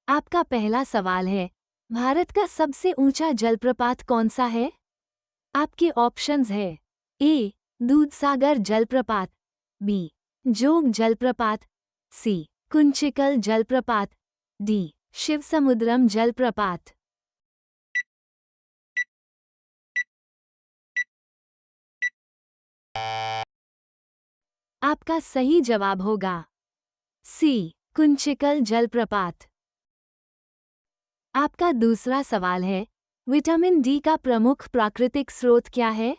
आपका पहला सवाल है, भारत का सबसे ऊंचा जलप्रपात कौन सा है? आपके ऑप्शंस है ए. दूधसागर जलप्रपात, बी. जोग जलप्रपात, सी. कुंचिकल जलप्रपात, डी. शिवसमुद्रम जलप्रपात। आपका सही जवाब होगा सी. कुंचिकल जलप्रपात। आपका दूसरा सवाल है, विटामिन डी का प्रमुख प्राकृतिक स्रोत क्या है?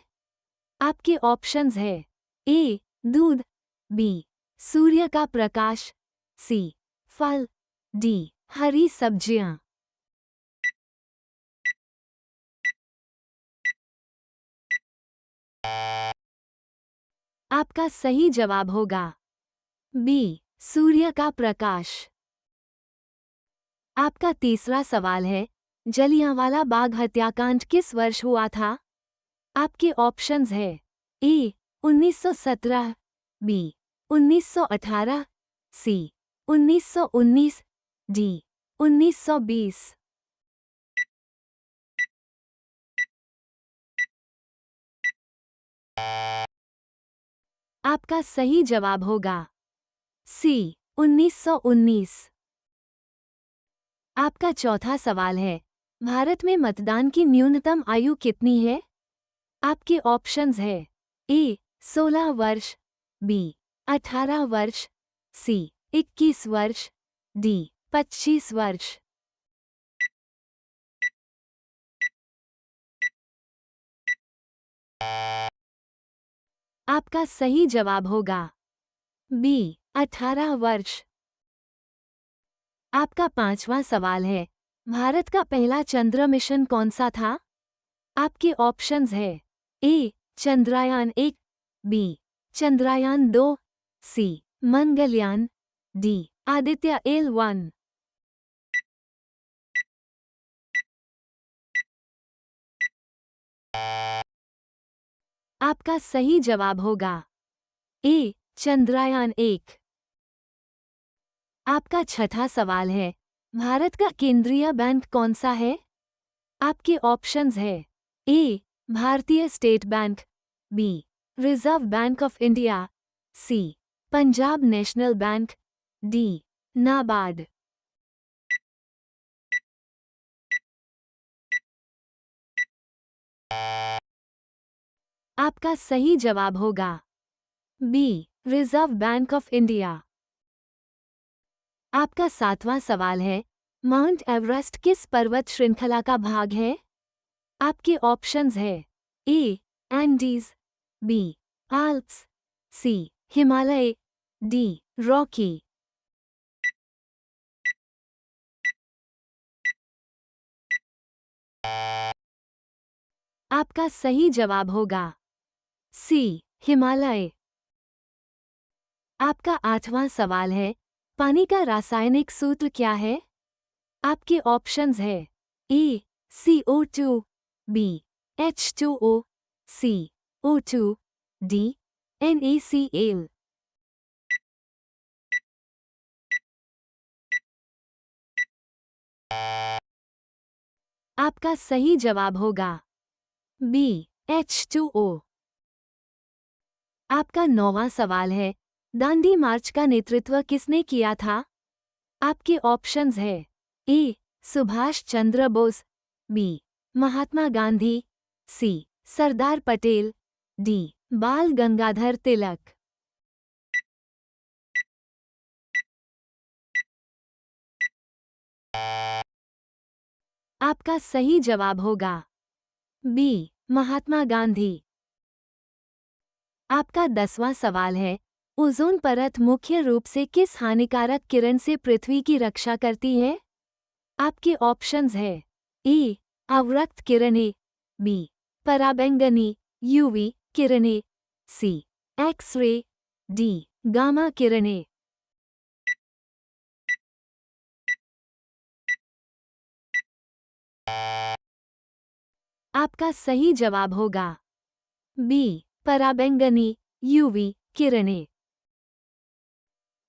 आपके ऑप्शंस है ए. दूध, बी. सूर्य का प्रकाश, सी. फल, डी. हरी सब्जियां। आपका सही जवाब होगा बी. सूर्य का प्रकाश। आपका तीसरा सवाल है, जलियांवाला बाग हत्याकांड किस वर्ष हुआ था? आपके ऑप्शंस है ए. 1917, बी. 1918, सी. 1919, डी. 1920। आपका सही जवाब होगा सी. 1919। आपका चौथा सवाल है, भारत में मतदान की न्यूनतम आयु कितनी है? आपके ऑप्शंस है ए. 16 वर्ष, बी. 18 वर्ष, सी. 21 वर्ष, डी. 25 वर्ष। आपका सही जवाब होगा बी. 18 वर्ष। आपका पांचवा सवाल है, भारत का पहला चंद्र मिशन कौन सा था? आपके ऑप्शंस है ए. चंद्रयान 1, बी. चंद्रयान 2, सी. मंगलयान, डी. आदित्य L1। आपका सही जवाब होगा ए. चंद्रयान 1। आपका छठा सवाल है, भारत का केंद्रीय बैंक कौन सा है? आपके ऑप्शंस है A. Bharatiya state bank, B. Reserve bank of India, C. Punjab national bank, D. NABARD. आपका सही जवाब होगा B. Reserve bank of India. आपका सातवां सवाल है, माउंट एवरेस्ट किस पर्वत श्रृंखला का भाग है? आपके ऑप्शंस है A. Andes, B. Alps, C. Himalaya, D. Rocky. आपका सही जवाब होगा सी. हिमालय। आपका आठवां सवाल है, पानी का रासायनिक सूत्र क्या है? आपके ऑप्शंस है A. CO2, B. H2O, C. O2, D. NaCl। आपका सही जवाब होगा बी. H2O। आपका नौवां सवाल है, दांडी मार्च का नेतृत्व किसने किया था? आपके ऑप्शंस है ए. सुभाष चंद्र बोस, बी. महात्मा गांधी, सी. सरदार पटेल, डी. बाल गंगाधर तिलक। आपका सही जवाब होगा बी. महात्मा गांधी। आपका 10वां सवाल है, ओजोन परत मुख्य रूप से किस हानिकारक किरण से पृथ्वी की रक्षा करती है? आपके ऑप्शंस है ए. अवरक्त किरणें, बी. पराबैंगनी यूवी किरणें, सी. X-ray, D. गामा किरणें। आपका सही जवाब होगा बी. पराबैंगनी यूवी किरणें।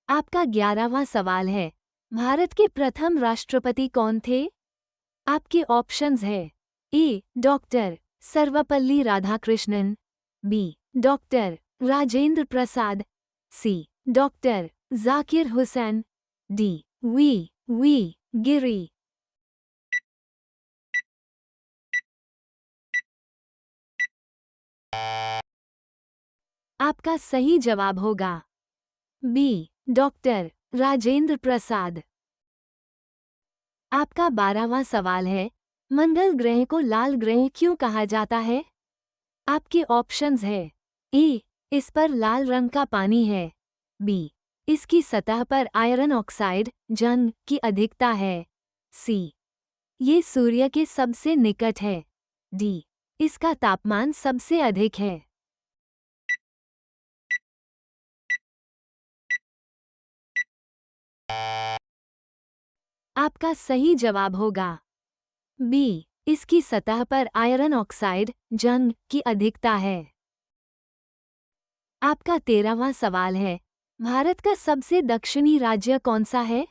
आपका 11वां सवाल है, भारत के प्रथम राष्ट्रपति कौन थे? आपके ऑप्शंस है A. Doctor Sarvepalli Radhakrishnan, B. Doctor Rajendra Prasad, C. Doctor Zakir Hussain, D. V Giri. आपका सही जवाब होगा बी. डॉक्टर राजेंद्र प्रसाद। आपका 12वां सवाल है, मंगल ग्रह को लाल ग्रह क्यों कहा जाता है? आपके ऑप्शंस है ए. इस पर लाल रंग का पानी है, बी. इसकी सतह पर आयरन ऑक्साइड जंग की अधिकता है, सी. ये सूर्य के सबसे निकट है, डी. इसका तापमान सबसे अधिक है। आपका सही जवाब होगा बी. इसकी सतह पर आयरन ऑक्साइड जंग की अधिकता है। आपका 13वां सवाल है, भारत का सबसे दक्षिणी राज्य कौन सा है?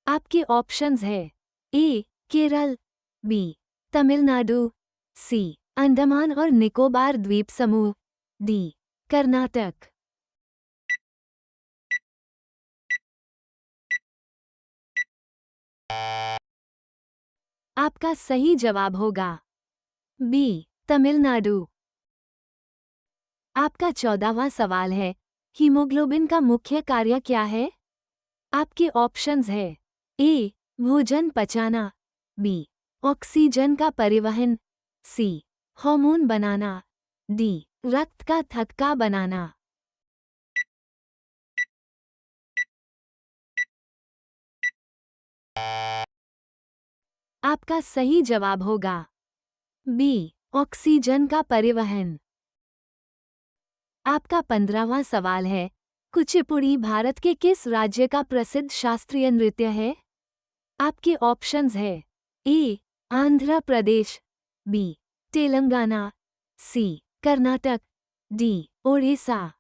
आपके ऑप्शंस है ए. केरल, बी. तमिलनाडु, सी. अंडमान और निकोबार द्वीप समूह, डी. कर्नाटक। आपका सही जवाब होगा बी. तमिलनाडु। आपका 14वां सवाल है, हीमोग्लोबिन का मुख्य कार्य क्या है? आपके ऑप्शंस है ए. भोजन पचाना, बी. ऑक्सीजन का परिवहन, सी. हार्मोन बनाना, डी. रक्त का थक्का बनाना। आपका सही जवाब होगा बी. ऑक्सीजन का परिवहन। आपका 15वां सवाल है, कुचिपुड़ी भारत के किस राज्य का प्रसिद्ध शास्त्रीय नृत्य है? आपके ऑप्शंस है ए. आंध्र प्रदेश, बी. तेलंगाना, सी. कर्नाटक, डी. ओडिशा।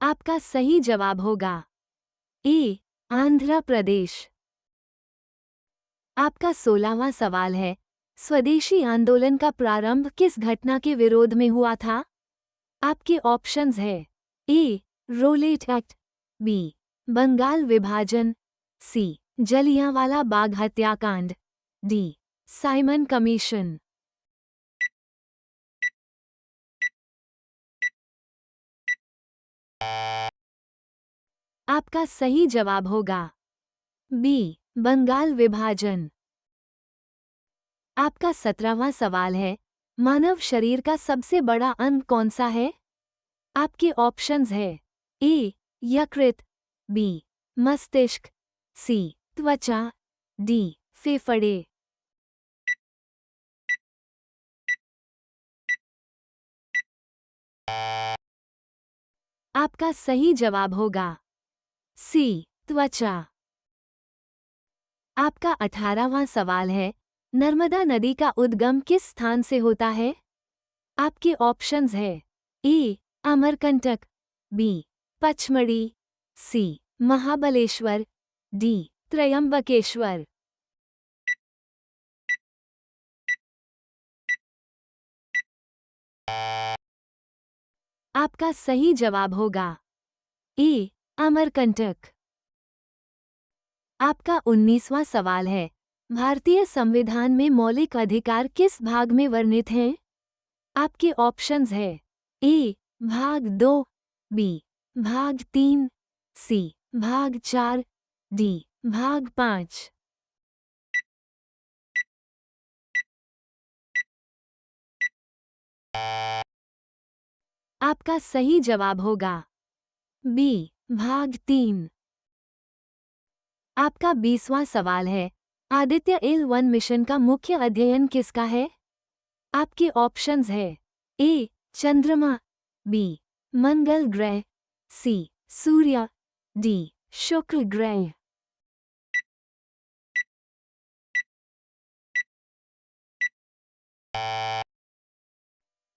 आपका सही जवाब होगा ए. आंध्र प्रदेश। आपका 16वां सवाल है, स्वदेशी आंदोलन का प्रारंभ किस घटना के विरोध में हुआ था? आपके ऑप्शंस है A. Rowlatt Act, B. Bengal विभाजन, सी. जलियांवाला बाग हत्याकांड, डी. Simon commission. आपका सही जवाब होगा बी. बंगाल विभाजन। आपका 17वां सवाल है, मानव शरीर का सबसे बड़ा अंग कौन सा है? आपके ऑप्शंस है ए. यकृत, बी. मस्तिष्क, सी. त्वचा, डी. फेफड़े। आपका सही जवाब होगा सी. त्वचा। आपका 18वां सवाल है, नर्मदा नदी का उद्गम किस स्थान से होता है? आपके ऑप्शंस है ए. अमरकंटक, बी. पचमढ़ी, सी. महाबलेश्वर, डी. त्रयंबकेश्वर। आपका सही जवाब होगा ए. अमरकंटक। आपका 19वां सवाल है, भारतीय संविधान में मौलिक अधिकार किस भाग में वर्णित हैं? आपके ऑप्शंस है ए. भाग 2, बी. भाग 3, सी. भाग 4, डी. भाग 5। आपका सही जवाब होगा बी. भाग 3। आपका 20वां सवाल है, आदित्य एल-1 मिशन का मुख्य अध्ययन किसका है? आपके ऑप्शंस है ए. चंद्रमा, बी. मंगल ग्रह, सी. सूर्य, डी. शुक्र ग्रह।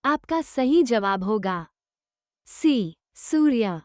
आपका सही जवाब होगा सी सूर्य।